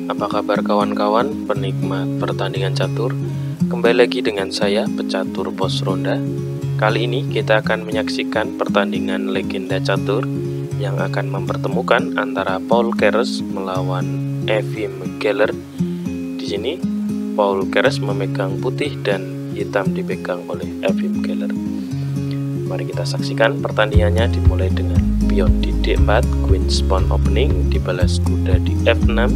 Apa kabar kawan-kawan penikmat pertandingan catur? Kembali lagi dengan saya, pecatur pos ronda. Kali ini kita akan menyaksikan pertandingan legenda catur yang akan mempertemukan antara Paul Keres melawan Efim Geller. Di sini Paul Keres memegang putih dan hitam dipegang oleh Efim Geller. Mari kita saksikan pertandingannya, dimulai dengan pion di D4, Queen Pawn opening, dibalas kuda di F6,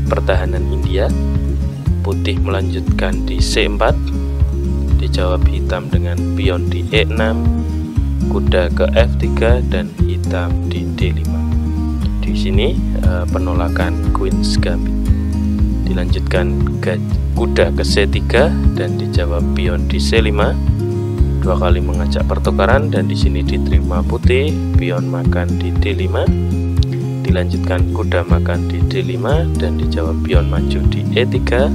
pertahanan India. Putih melanjutkan di C4, dijawab hitam dengan pion di E6, kuda ke F3 dan hitam di D5. Di sini penolakan Queen's Gambit. Dilanjutkan kuda ke C3 dan dijawab pion di C5. Dua kali mengajak pertukaran dan di sini diterima putih, pion makan di D5. Dilanjutkan kuda makan di D5 dan dijawab pion maju di E3.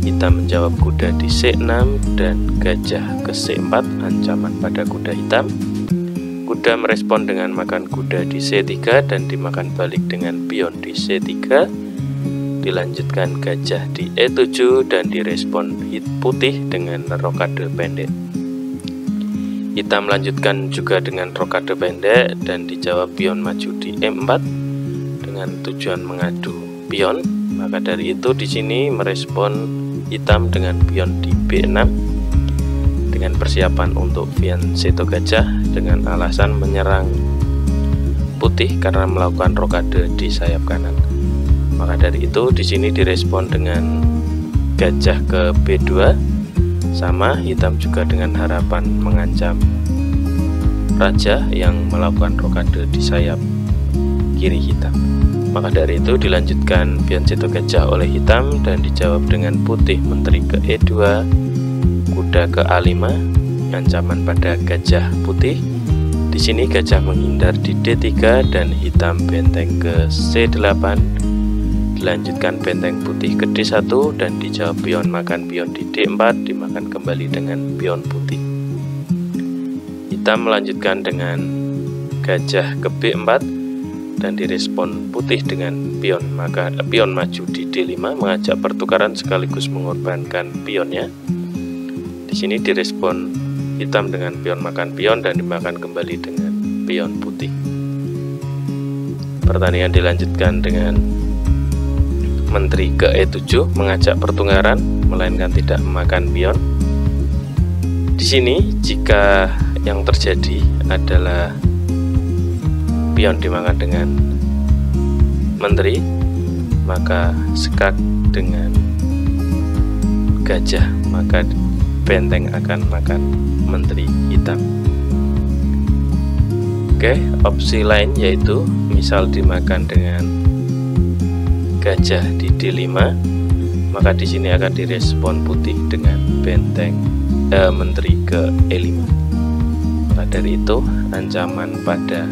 Hitam menjawab kuda di C6 dan gajah ke C4, ancaman pada kuda hitam. Kuda merespon dengan makan kuda di C3 dan dimakan balik dengan pion di C3. Dilanjutkan gajah di E7 dan direspon putih dengan rokade pendek. Hitam melanjutkan juga dengan rokade pendek dan dijawab pion maju di E4 dengan tujuan mengadu pion. Maka dari itu di sini merespon hitam dengan pion di B6 dengan persiapan untuk fianchetto gajah dengan alasan menyerang putih karena melakukan rokade di sayap kanan. Maka dari itu di sini direspon dengan gajah ke B2. Sama, hitam juga dengan harapan mengancam raja yang melakukan rokade di sayap kiri hitam. Maka dari itu dilanjutkan fianchetto gajah oleh hitam dan dijawab dengan putih menteri ke E2, kuda ke A5, ancaman pada gajah putih. Di sini gajah menghindar di D3 dan hitam benteng ke C8. Dilanjutkan benteng putih ke D1 dan dijawab pion makan pion di D4, dimakan kembali dengan pion putih. Hitam melanjutkan dengan gajah ke B4 dan direspon putih dengan pion maju di D5, mengajak pertukaran sekaligus mengorbankan pionnya. Di sini direspon hitam dengan pion makan pion dan dimakan kembali dengan pion putih. Pertandingan dilanjutkan dengan menteri ke E7 mengajak pertukaran melainkan tidak memakan pion. Di sini jika yang terjadi adalah pion dimakan dengan menteri, maka skak dengan gajah, maka benteng akan makan menteri hitam. Oke, opsi lain yaitu misal dimakan dengan gajah di D5, maka di sini akan direspon putih dengan benteng menteri ke E5. Maka dari itu ancaman pada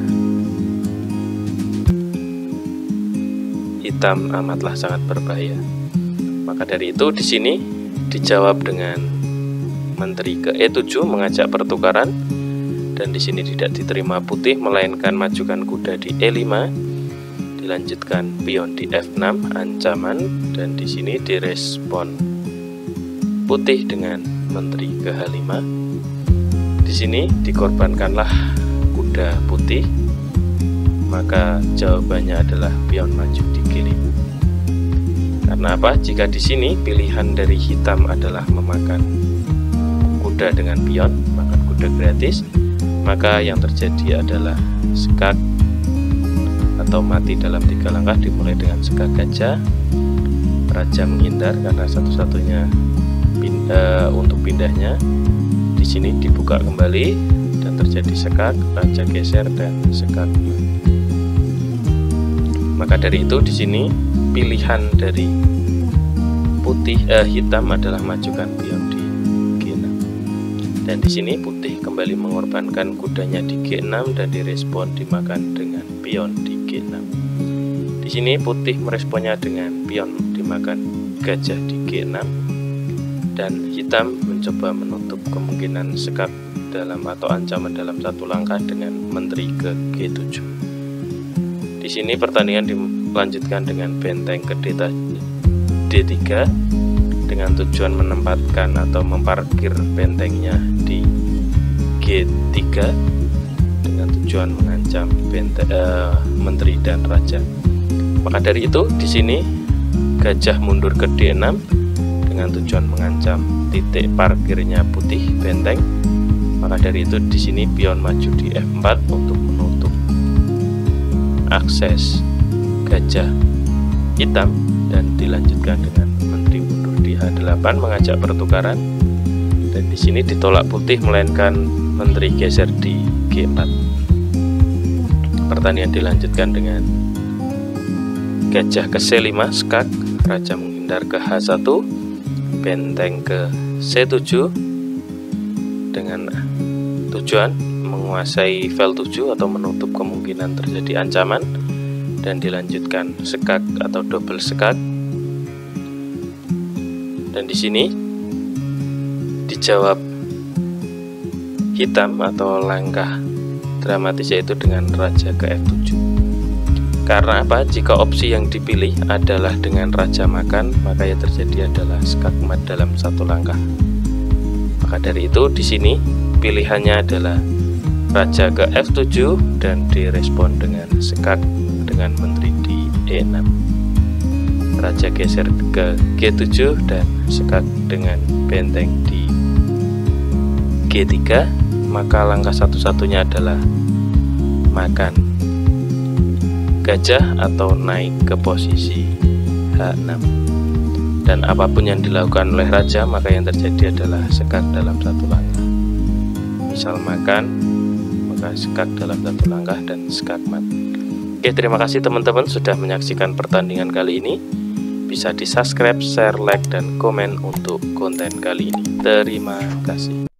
hitam amatlah sangat berbahaya. Maka dari itu di sini dijawab dengan menteri ke E7 mengajak pertukaran dan di sini tidak diterima putih melainkan majukan kuda di E5. Dilanjutkan pion di F6 ancaman dan di sini direspon putih dengan menteri ke H5. Di sini dikorbankanlah kuda putih, maka jawabannya adalah pion maju di G5. Karena apa? Jika di sini pilihan dari hitam adalah memakan kuda dengan pion, makan kuda gratis, maka yang terjadi adalah skak atau mati dalam 3 langkah, dimulai dengan skak gajah. Raja menghindar karena satu-satunya untuk pindahnya. Di sini dibuka kembali dan terjadi skak, raja geser dan skak. Maka dari itu di sini pilihan dari hitam adalah majukan pion di G6. Dan di sini putih kembali mengorbankan kudanya di G6 dan direspon dimakan dengan pion di G6. Di sini putih meresponnya dengan pion dimakan gajah di G6 dan hitam mencoba menutup kemungkinan skak dalam atau ancaman dalam 1 langkah dengan menteri ke G7. Di sini pertandingan lanjutkan dengan benteng ke D3 dengan tujuan menempatkan atau memparkir bentengnya di G3 dengan tujuan mengancam menteri dan raja. Maka dari itu di sini gajah mundur ke D6 dengan tujuan mengancam titik parkirnya putih benteng. Maka dari itu di sini pion maju di F4 untuk menutup akses gajah hitam, dan dilanjutkan dengan menteri mundur di H8 mengajak pertukaran, dan di sini ditolak putih melainkan menteri geser di G4. Pertandingan dilanjutkan dengan gajah ke C5 skak, raja menghindar ke H1, benteng ke C7 dengan tujuan menguasai file 7 atau menutup kemungkinan terjadi ancaman, dan dilanjutkan skak atau double skak. Dan di sini dijawab hitam atau langkah dramatis, yaitu dengan raja ke F7. Karena apa? Jika opsi yang dipilih adalah dengan raja makan, maka yang terjadi adalah skak mat dalam satu langkah. Maka dari itu di sini pilihannya adalah raja ke F7 dan direspon dengan skak dengan menteri di E6. Raja geser ke G7 dan skak dengan benteng di G3. Maka langkah satu-satunya adalah makan gajah atau naik ke posisi H6. Dan apapun yang dilakukan oleh raja, maka yang terjadi adalah skak dalam satu langkah. Misal makan, maka skak dalam satu langkah dan skak mat. Oke, terima kasih teman-teman sudah menyaksikan pertandingan kali ini. Bisa di subscribe, share, like, dan komen untuk konten kali ini. Terima kasih.